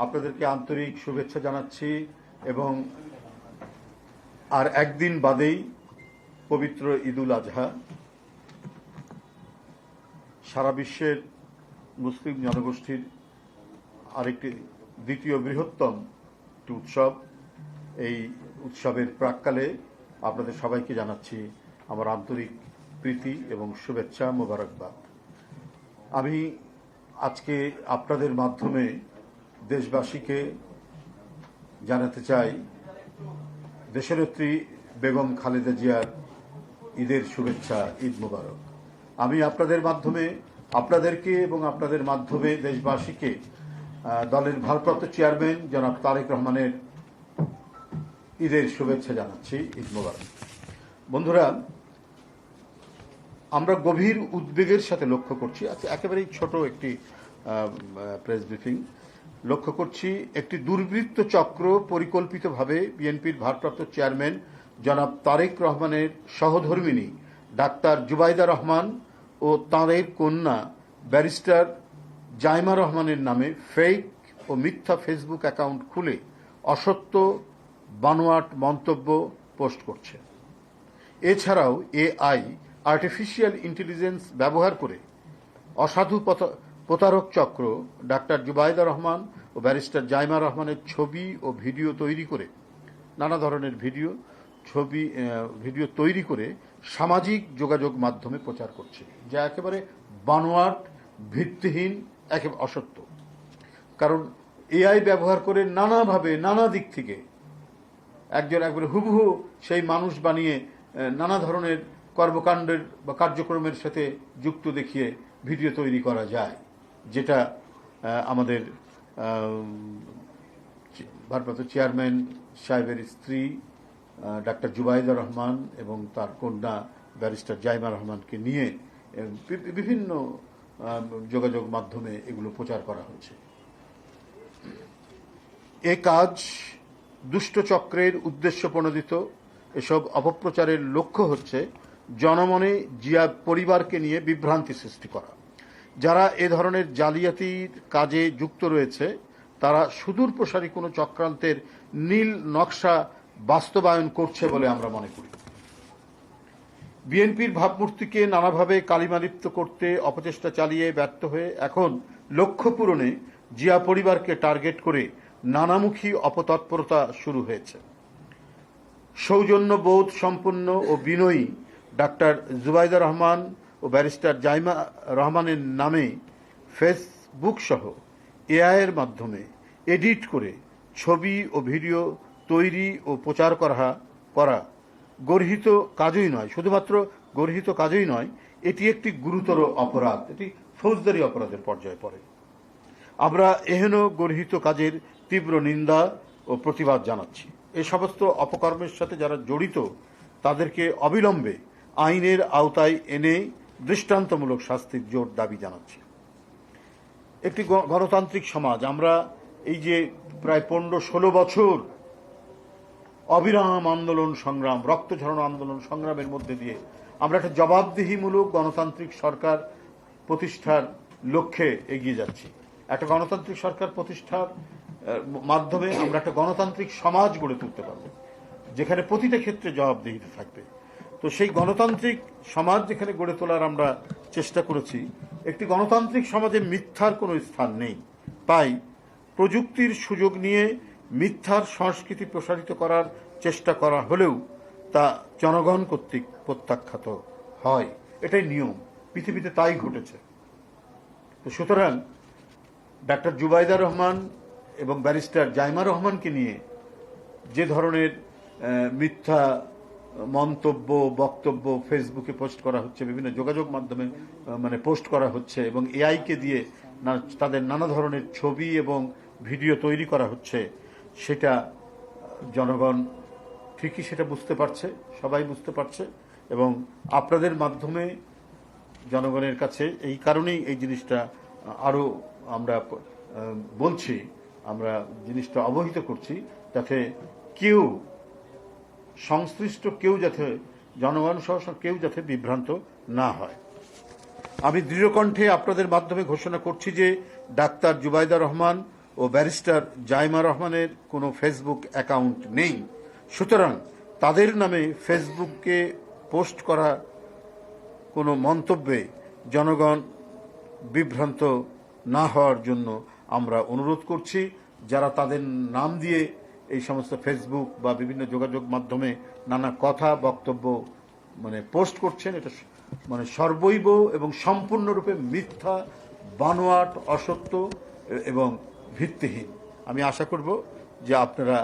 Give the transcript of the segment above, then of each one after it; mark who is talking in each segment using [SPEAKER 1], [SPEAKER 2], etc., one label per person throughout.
[SPEAKER 1] আপনাদেরকে আন্তরিক শুভেচ্ছা জানাচ্ছি এবং আর একদিন বাদেই পবিত্র ঈদুল আজহা। সারা বিশ্বের মুসলিম জনগোষ্ঠীর আরেকটি দ্বিতীয় বৃহত্তম একটি উৎসব। এই উৎসবের প্রাক্কালে আপনাদের সবাইকে জানাচ্ছি আমার আন্তরিক প্রীতি এবং শুভেচ্ছা, মোবারকবাদ। আমি আজকে আপনাদের মাধ্যমে দেশবাসীকে জানাতে চাই দেশনেত্রী বেগম খালেদা জিয়ার ঈদের শুভেচ্ছা, ঈদ মোবারক। আমি আপনাদের মাধ্যমে আপনাদেরকে এবং আপনাদের মাধ্যমে দেশবাসীকে দলের ভারপ্রাপ্ত চেয়ারম্যান জনাব তারেক রহমানের ঈদের শুভেচ্ছা জানাচ্ছি, ঈদ মোবারক। বন্ধুরা, আমরা গভীর উদ্বেগের সাথে লক্ষ্য করছি, আচ্ছা একেবারেই ছোট একটি প্রেস ব্রিফিং, লক্ষ্য করছি একটি দুর্বৃত্ত চক্র পরিকল্পিতভাবে বিএনপির ভারপ্রাপ্ত চেয়ারম্যান জনাব তারেক রহমানের সহধর্মিণী ডাক্তার জুবাইদা রহমান ও তাঁদের কন্যা ব্যারিস্টার জাইমা রহমানের নামে ফেক ও মিথ্যা ফেসবুক অ্যাকাউন্ট খুলে অসত্য বানোয়াট মন্তব্য পোস্ট করছে। এছাড়াও এআই আর্টিফিশিয়াল ইন্টেলিজেন্স ব্যবহার করে অসাধু প্রতারক চক্র ডাক্তার জুবাইদা রহমান ও ব্যারিস্টার জাইমা রহমানের ছবি ও ভিডিও তৈরি করে নানা ধরনের ভিডিও তৈরি করে সামাজিক যোগাযোগ মাধ্যমে প্রচার করছে, যা একেবারে বানোয়াট, ভিত্তিহীন, একেবারে অসত্য। কারণ এআই ব্যবহার করে নানাভাবে নানা দিক থেকে একবারে হুবহু সেই মানুষ বানিয়ে নানা ধরনের কর্মকাণ্ডের বা কার্যক্রমের সাথে যুক্ত দেখিয়ে ভিডিও তৈরি করা যায়, যেটা আমাদের ভারপ্রাপ্ত চেয়ারম্যান সাহেবের স্ত্রী ডাক্তার জুবাইদা রহমান এবং তার কন্যা ব্যারিস্টার জাইমা রহমানকে নিয়ে বিভিন্ন যোগাযোগ মাধ্যমে এগুলো প্রচার করা হচ্ছে। এ কাজ দুষ্ট চক্রের উদ্দেশ্য প্রণোদিত। এসব অপপ্রচারের লক্ষ্য হচ্ছে জনমনে জিয়া পরিবারকে নিয়ে বিভ্রান্তি সৃষ্টি করা। যারা এ ধরনের জালিয়াতির কাজে যুক্ত রয়েছে তারা সুদূর প্রসারী কোনো চক্রান্তের নীল নকশা বাস্তবায়ন করছে বলে আমরা মনে করি। বিএনপির ভাবমূর্তিকে নানাভাবে কালিমালিপ্ত করতে অপচেষ্টা চালিয়ে ব্যর্থ হয়ে এখন লক্ষ্য পূরণে জিয়া পরিবারকে টার্গেট করে নানামুখী অপতৎপরতা শুরু হয়েছে। সৌজন্যবোধ সম্পন্ন ও বিনয়ী ডাক্তার জুবাইদা রহমান ও ব্যারিস্টার জাইমা রহমানের নামে ফেসবুক সহ এআইয়ের মাধ্যমে এডিট করে ছবি ও ভিডিও তৈরি ও প্রচার করা গর্হিত কাজই নয়, শুধুমাত্র গর্হিত কাজই নয়, এটি একটি গুরুতর অপরাধ, এটি ফৌজদারি অপরাধের পর্যায়ে পড়ে। আমরা এহেন গর্হিত কাজের তীব্র নিন্দা ও প্রতিবাদ জানাচ্ছি। এই সমস্ত অপকর্মের সাথে যারা জড়িত তাদেরকে অবিলম্বে আইনের আওতায় এনে দৃষ্টান্তমূলক শাস্তির জোর দাবি জানাচ্ছি। একটি গণতান্ত্রিক সমাজ, আমরা এই যে প্রায় 15-16 বছর অবিরাম আন্দোলন সংগ্রাম, রক্ত ঝরানো আন্দোলন সংগ্রামের মধ্যে দিয়ে আমরা একটা জবাবদিহিমূলক গণতান্ত্রিক সরকার প্রতিষ্ঠার লক্ষ্যে এগিয়ে যাচ্ছি। একটা গণতান্ত্রিক সরকার প্রতিষ্ঠার মাধ্যমে আমরা একটা গণতান্ত্রিক সমাজ গড়ে তুলতে পারব, যেখানে প্রতিটা ক্ষেত্রে জবাবদিহিতা থাকবে। তো সেই গণতান্ত্রিক সমাজ যেখানে গড়ে তোলার আমরা চেষ্টা করেছি, একটি গণতান্ত্রিক সমাজে মিথ্যার কোনো স্থান নেই। তাই প্রযুক্তির সুযোগ নিয়ে মিথ্যার সংস্কৃতি প্রসারিত করার চেষ্টা করা হলেও তা জনগণ কর্তৃক প্রত্যাখ্যাত হয়, এটাই নিয়ম, পৃথিবীতে তাই ঘটেছে। সুতরাং ডাক্তার জুবাইদা রহমান এবং ব্যারিস্টার জাইমা রহমানকে নিয়ে যে ধরনের মিথ্যা মন্তব্য, বক্তব্য ফেসবুকে পোস্ট করা হচ্ছে, বিভিন্ন যোগাযোগ মাধ্যমে পোস্ট করা হচ্ছে এবং এআইকে দিয়ে তাদের নানা ধরনের ছবি এবং ভিডিও তৈরি করা হচ্ছে, সেটা জনগণ ঠিকই সেটা বুঝতে পারছে, সবাই বুঝতে পারছে। এবং আপনাদের মাধ্যমে জনগণের কাছে এই কারণেই এই জিনিসটা আরও আমরা বলছি, আমরা জিনিসটা অবহিত করছি, যাতে কেউ সংশ্লিষ্ট কেউ যাতে জনগণ সহ কেউ যাতে বিভ্রান্ত না হয়। আমি দৃঢ়কণ্ঠে আপনাদের মাধ্যমে ঘোষণা করছি যে ডাক্তার জুবাইদা রহমান ও ও ব্যারিস্টার জাইমা রহমানের কোনো ফেসবুক অ্যাকাউন্ট নেই। সুতরাং তাদের নামে ফেসবুকে পোস্ট করা কোনো মন্তব্যে জনগণ বিভ্রান্ত না হওয়ার জন্য আমরা অনুরোধ করছি। যারা তাদের নাম দিয়ে এই সমস্ত ফেসবুক বা বিভিন্ন যোগাযোগ মাধ্যমে নানা কথা বক্তব্য পোস্ট করছেন, এটা সর্বৈব এবং সম্পূর্ণরূপে মিথ্যা, বানোয়াট, অসত্য এবং ভিত্তিহীন। আমি আশা করব যে আপনারা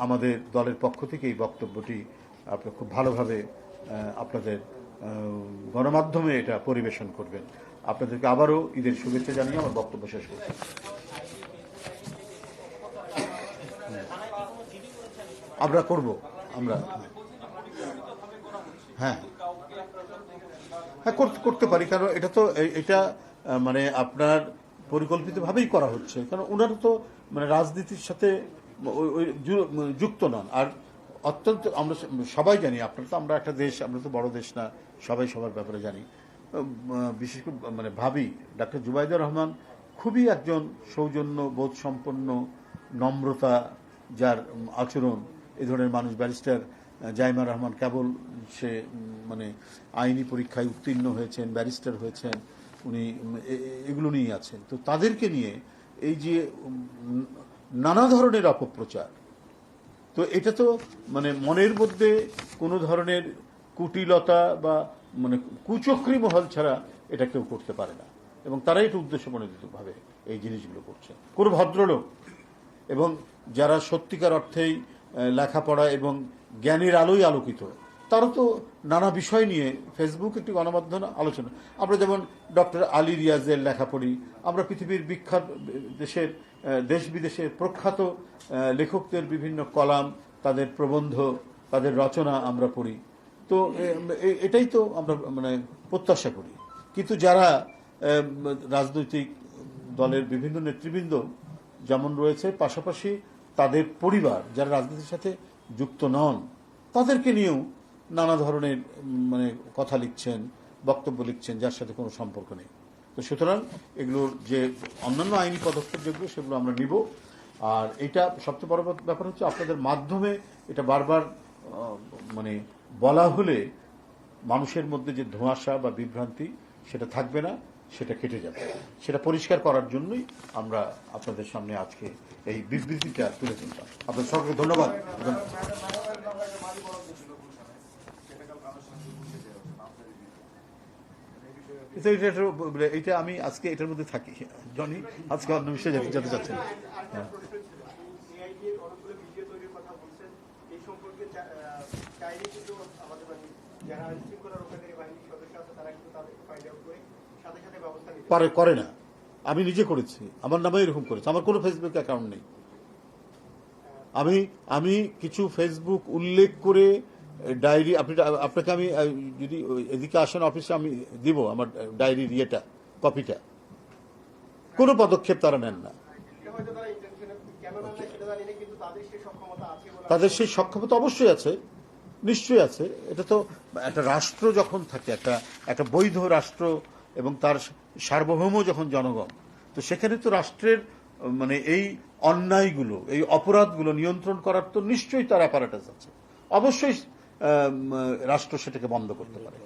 [SPEAKER 1] আমাদের দলের পক্ষ থেকে এই বক্তব্যটি আপনারা খুব ভালোভাবে আপনাদের গণমাধ্যমে এটা পরিবেশন করবেন। আপনাদেরকে আবারও ঈদের শুভেচ্ছা জানিয়ে আমার বক্তব্য শেষ করছি। আমরা করব, আমরা হ্যাঁ হ্যাঁ করতে পারি, কারণ এটা তো এটা আপনার পরিকল্পিতভাবেই করা হচ্ছে, কারণ ওনারা তো রাজনীতির সাথে যুক্ত নন। আর অত্যন্ত আমরা সবাই জানি, আমরা একটা দেশ, আমরা তো বড় দেশ না, সবাই সবার ব্যাপারে জানি। বিশেষ করে ভাবি ডাক্তার জুবাইদা রহমান খুবই একজন সৌজন্য বোধ সম্পন্ন, নম্রতা যার আচরণ, এই ধরনের মানুষ। ব্যারিস্টার জাইমা রহমান কেবল সে আইনি পরীক্ষায় উত্তীর্ণ হয়েছেন, ব্যারিস্টার হয়েছেন, উনি এগুলো নিয়ে আছেন। তো তাদেরকে নিয়ে এই যে নানা ধরনের অপপ্রচার, তো এটা তো মনের মধ্যে কোনো ধরনের কুটিলতা বা কুচক্রী মহল ছাড়া এটা কেউ করতে পারে না, এবং তারাই এটা উদ্দেশ্য প্রণোদিতভাবে এই জিনিসগুলো করছে। কোনো ভদ্রলোক এবং যারা সত্যিকার অর্থেই লেখাপড়া এবং জ্ঞানের আলোয় আলোকিত, তারও তো নানা বিষয় নিয়ে ফেসবুক একটি গণমাধ্যম আলোচনা। আমরা যেমন ডক্টর আলী রিয়াজের লেখা পড়ি, আমরা পৃথিবীর বিখ্যাত দেশ বিদেশের প্রখ্যাত লেখকদের বিভিন্ন কলাম, তাদের প্রবন্ধ, তাদের রচনা আমরা পড়ি। তো এটাই তো আমরা প্রত্যাশা করি। কিন্তু যারা রাজনৈতিক দলের বিভিন্ন নেতৃবৃন্দ যেমন রয়েছে, পাশাপাশি তাদের পরিবার যারা রাজনীতির সাথে যুক্ত নন, তাদেরকে নিয়েও নানা ধরনের কথা লিখছেন, বক্তব্য লিখছেন, যার সাথে কোনো সম্পর্ক নেই। তো সুতরাং এগুলোর যে অন্যান্য আইনি পদক্ষেপ যেগুলো, সেগুলো আমরা নিব। আর এটা সবচেয়ে বড় ব্যাপার হচ্ছে, আপনাদের মাধ্যমে এটা বারবার বলা হলে মানুষের মধ্যে যে ধোঁয়াশা বা বিভ্রান্তি, সেটা থাকবে না, সেটা কেটে যাবে। সেটা পরিষ্কার করার জন্যই আমরা আপনাদের সামনে আজকে এই বিবৃতিটা তুলে ধরলাম। আপনাদের সকলকে ধন্যবাদ। এটা আমি আজকে এটার মধ্যে থাকি, জনি আজকে অন্য বিষয়ে যেতে চাচ্ছেন। করে না, আমি নিজে করেছি, আমার নামে এরকম করেছি। আমার কোনো ফেসবুক অ্যাকাউন্ট নেই। আমি কিছু ফেসবুক উল্লেখ করে ডায়েরি, আপনাকে আমি যদি এদিকে আসেন অফিসে, আমি দিব আমার ডায়েরির ইয়েটা, কপিটা। কোনো পদক্ষেপ তারা নেন না। তাদের সেই সক্ষমতা অবশ্যই আছে, নিশ্চয়ই আছে। এটা তো একটা রাষ্ট্র যখন থাকে, একটা বৈধ রাষ্ট্র, এবং তার সার্বভৌম যখন জনগণ, তো সেখানে তো রাষ্ট্রের এই অন্যায়গুলো, এই অপরাধগুলো নিয়ন্ত্রণ করার তো নিশ্চয়ই তার অ্যাপারেটাস আছে। অবশ্যই রাষ্ট্র সেটাকে বন্ধ করতে পারে।